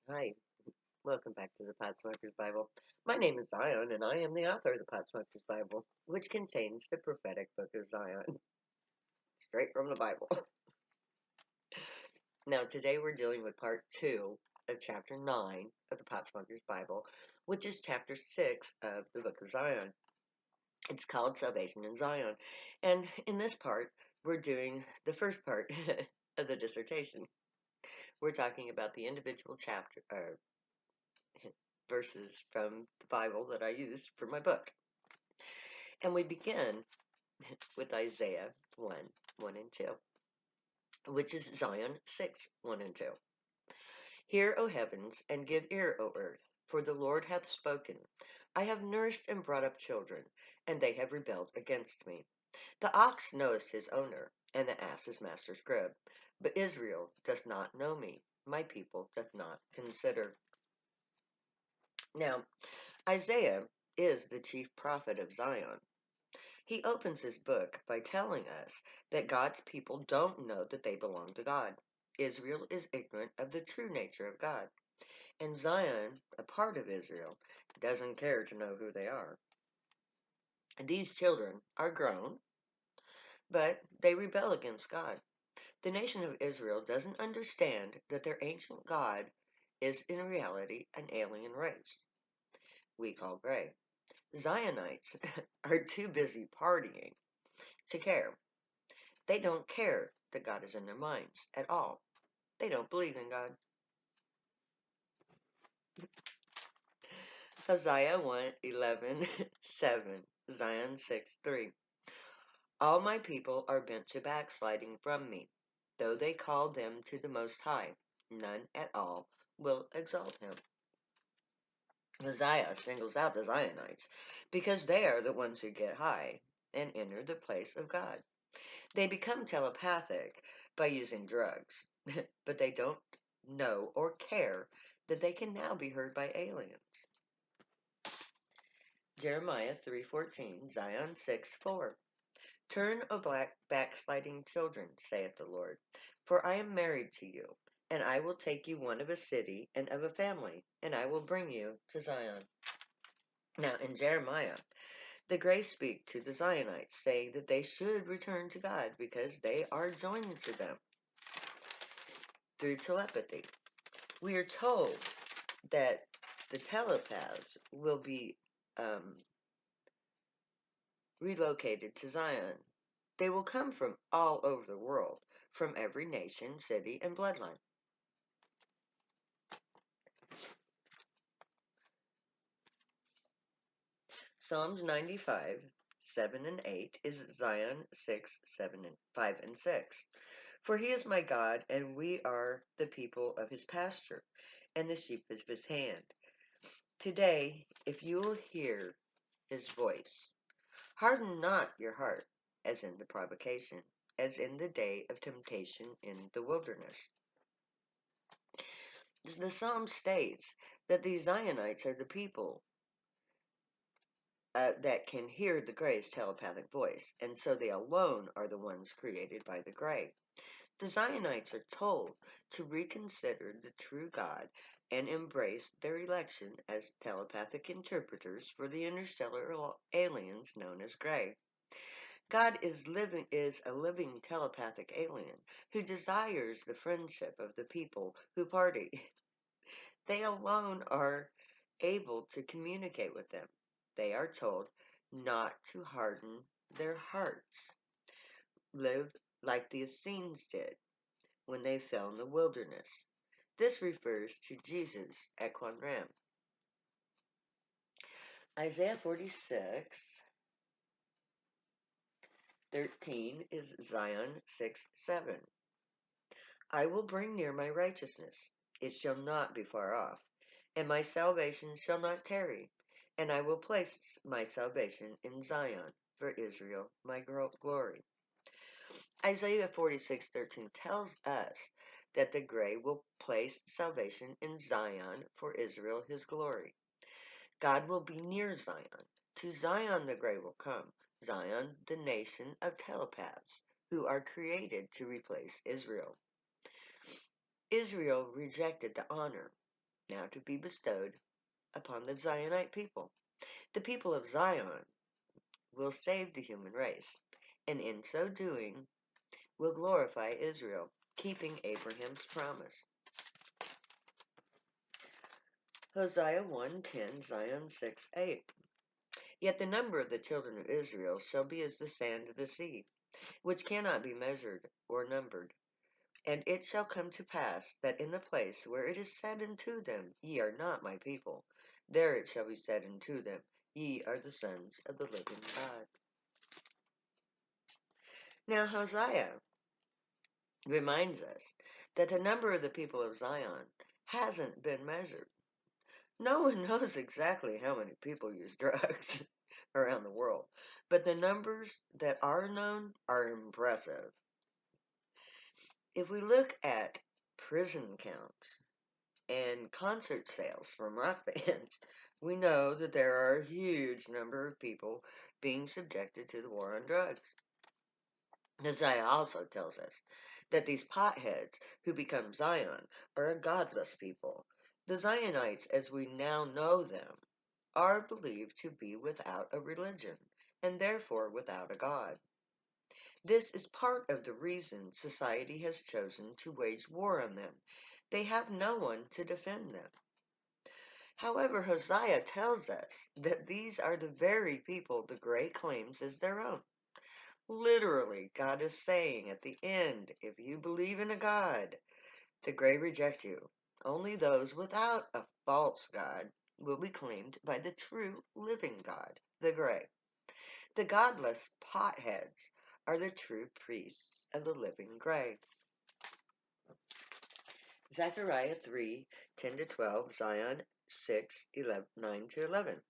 Hi, welcome back to the Potsmoker's Bible. My name is Zion, and I am the author of the Potsmoker's Bible, which contains the prophetic book of Zion, straight from the Bible. Now, today we're dealing with part 2 of chapter 9 of the Potsmoker's Bible, which is chapter 6 of the book of Zion. It's called Salvation in Zion, and in this part, we're doing the first part of the dissertation. We're talking about the individual verses from the Bible that I used for my book. And we begin with Isaiah 1 and 2, which is Zion 6, 1 and 2. Hear, O heavens, and give ear, O earth, for the Lord hath spoken. I have nursed and brought up children, and they have rebelled against me. The ox knows his owner, and the ass his master's crib. But Israel does not know me. My people doth not consider. Now, Isaiah is the chief prophet of Zion. He opens his book by telling us that God's people don't know that they belong to God. Israel is ignorant of the true nature of God. And Zion, a part of Israel, doesn't care to know who they are. And these children are grown, but they rebel against God. The nation of Israel doesn't understand that their ancient God is in reality an alien race we call gray. Zionites are too busy partying to care. They don't care that God is in their minds at all. They don't believe in God. Hosea 1:11, 7, Zion 6:3. All my people are bent to backsliding from me. Though they call them to the Most High, none at all will exalt him. Hosea singles out the Zionites because they are the ones who get high and enter the place of God. They become telepathic by using drugs, but they don't know or care that they can now be heard by aliens. Jeremiah 3:14, Zion 6:4. Turn, O black backsliding children, saith the Lord, for I am married to you, and I will take you one of a city and of a family, and I will bring you to Zion. Now in Jeremiah, the Greys speak to the Zionites, saying that they should return to God because they are joined to them through telepathy. We are told that the telepaths will be relocated to Zion. They will come from all over the world, from every nation, city, and bloodline. Psalms 95, 7 and 8 is Zion 6, 7 and 5 and 6. For he is my God, and we are the people of his pasture, and the sheep of his hand. Today, if you will hear his voice, harden not your heart, as in the provocation, as in the day of temptation in the wilderness. The psalm states that the Zionites are the people that can hear the Gray's telepathic voice, and so they alone are the ones created by the Gray. The Zionites are told to reconsider the true God and embrace their election as telepathic interpreters for the interstellar aliens known as Gray. God is a living telepathic alien who desires the friendship of the people who party. They alone are able to communicate with them. They are told not to harden their hearts. Live like the Essenes did when they fell in the wilderness. This refers to Jesus at Qumran. Isaiah 46:13 is Zion 6:7. I will bring near my righteousness, it shall not be far off, and my salvation shall not tarry, and I will place my salvation in Zion for Israel my glory. Isaiah 46:13 tells us that the Gray will place salvation in Zion for Israel his glory. God will be near Zion. To Zion the Gray will come. Zion, the nation of telepaths, who are created to replace Israel. Israel rejected the honor now to be bestowed upon the Zionite people. The people of Zion will save the human race, and in so doing will glorify Israel, keeping Abraham's promise. Hosea 1:10, Zion 6:8. Yet the number of the children of Israel shall be as the sand of the sea, which cannot be measured or numbered. And it shall come to pass that in the place where it is said unto them, Ye are not my people, there it shall be said unto them, Ye are the sons of the living God. Now Hosea reminds us that the number of the people of Zion hasn't been measured. No one knows exactly how many people use drugs around the world, but the numbers that are known are impressive. If we look at prison counts and concert sales from rock bands, we know that there are a huge number of people being subjected to the war on drugs. Isaiah also tells us that these potheads who become Zion are a godless people. The Zionites, as we now know them, are believed to be without a religion, and therefore without a God. This is part of the reason society has chosen to wage war on them. They have no one to defend them. However, Hosea tells us that these are the very people the Great claims as their own. Literally, God is saying at the end, if you believe in a God, the Great reject you. Only those without a false God will be claimed by the true living God, the Great. The godless potheads are the true priests of the living Great. Zechariah 3:10-12, Zion 6:9-11.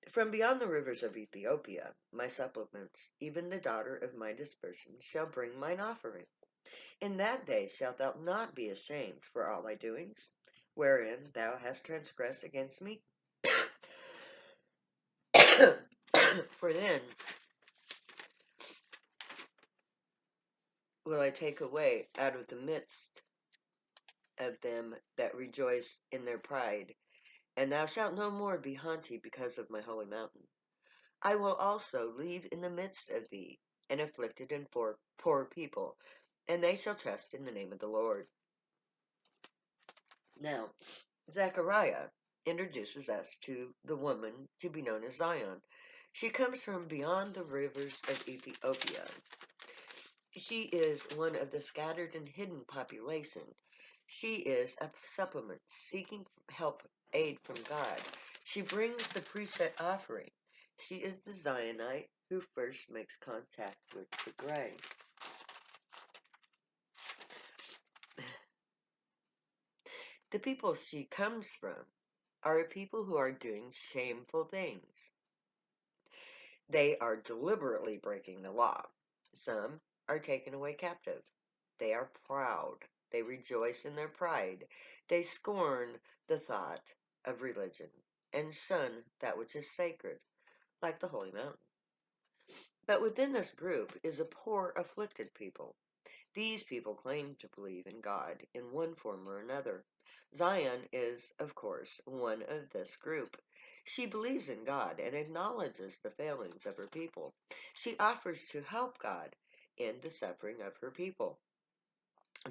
From beyond the rivers of Ethiopia, my supplements, even the daughter of my dispersion, shall bring mine offering. In that day shalt thou not be ashamed for all thy doings, wherein thou hast transgressed against me. For then will I take away out of the midst of them that rejoice in their pride, and thou shalt no more be haughty because of my holy mountain. I will also leave in the midst of thee an afflicted and poor people, and they shall trust in the name of the Lord. Now, Zechariah introduces us to the woman to be known as Zion. She comes from beyond the rivers of Ethiopia. She is one of the scattered and hidden population. She is a supplement seeking help, aid from God. She brings the preset offering. She is the Zionite who first makes contact with the grave. The people she comes from are a people who are doing shameful things. They are deliberately breaking the law. Some are taken away captive. They are proud. They rejoice in their pride. They scorn the thought of religion and shun that which is sacred, like the holy mountain. But within this group is a poor, afflicted people. These people claim to believe in God in one form or another. Zion is, of course, one of this group. She believes in God and acknowledges the failings of her people. She offers to help God in the suffering of her people.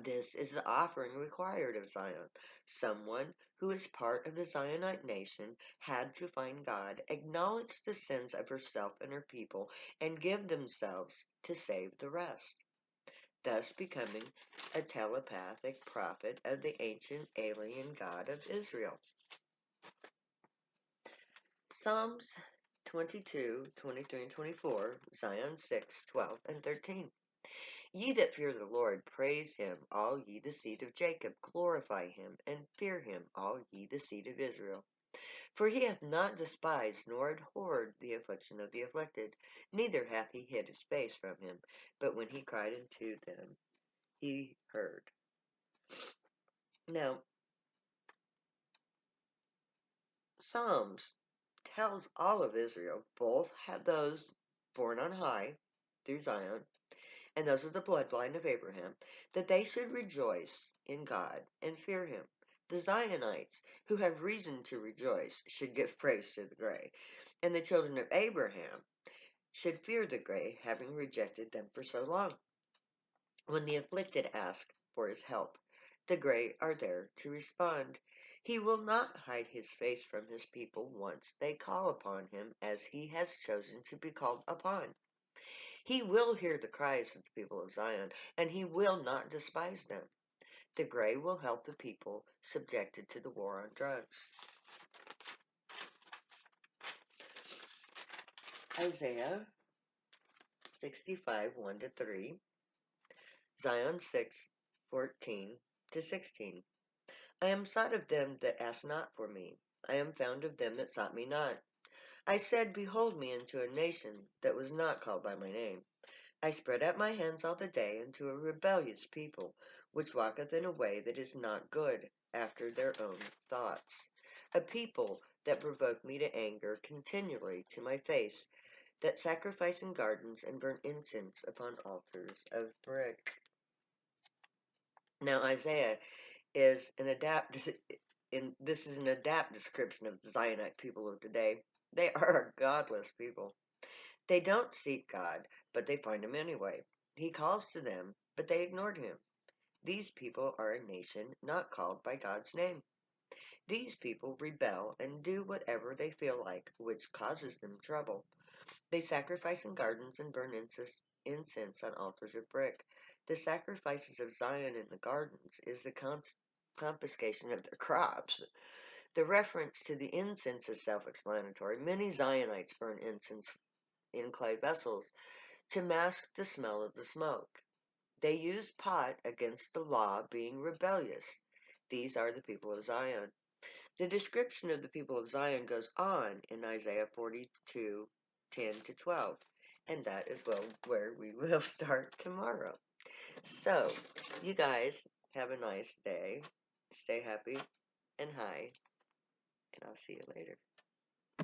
This is the offering required of Zion. Someone who is part of the Zionite nation had to find God, acknowledge the sins of herself and her people, and give themselves to save the rest, thus becoming a telepathic prophet of the ancient alien God of Israel. Psalms 22, 23, and 24, Zion 6, 12, and 13. Ye that fear the Lord, praise him, all ye the seed of Jacob, glorify him, and fear him, all ye the seed of Israel. For he hath not despised nor abhorred the affliction of the afflicted, neither hath he hid his face from him, but when he cried unto them, he heard. Now, Psalms tells all of Israel, both had those born on high through Zion, and those of the bloodline of Abraham, that they should rejoice in God and fear him. The Zionites, who have reason to rejoice, should give praise to the gray, and the children of Abraham should fear the gray, having rejected them for so long. When the afflicted ask for his help, the gray are there to respond. He will not hide his face from his people once they call upon him as he has chosen to be called upon. He will hear the cries of the people of Zion, and he will not despise them. The gray will help the people subjected to the war on drugs. Isaiah 65, 1 to 3, Zion 6, 14 to 16. I am sought of them that asked not for me. I am found of them that sought me not. I said, behold me into a nation that was not called by my name. I spread out my hands all the day unto a rebellious people, which walketh in a way that is not good, after their own thoughts. A people that provoke me to anger continually to my face, that sacrifice in gardens and burn incense upon altars of brick. Now Isaiah is an this is an adapt description of the Zionite people of today. They are a godless people. They don't seek God, but they find him anyway. He calls to them, but they ignored him. These people are a nation not called by God's name. These people rebel and do whatever they feel like, which causes them trouble. They sacrifice in gardens and burn incense on altars of brick. The sacrifices of Zion in the gardens is the confiscation of their crops. The reference to the incense is self-explanatory. Many Zionites burn incense in clay vessels to mask the smell of the smoke. They use pot against the law, being rebellious. These are the people of Zion. The description of the people of Zion goes on in Isaiah 42, 10 to 12, and that is where we will start tomorrow. So, you guys have a nice day. Stay happy and high, and I'll see you later.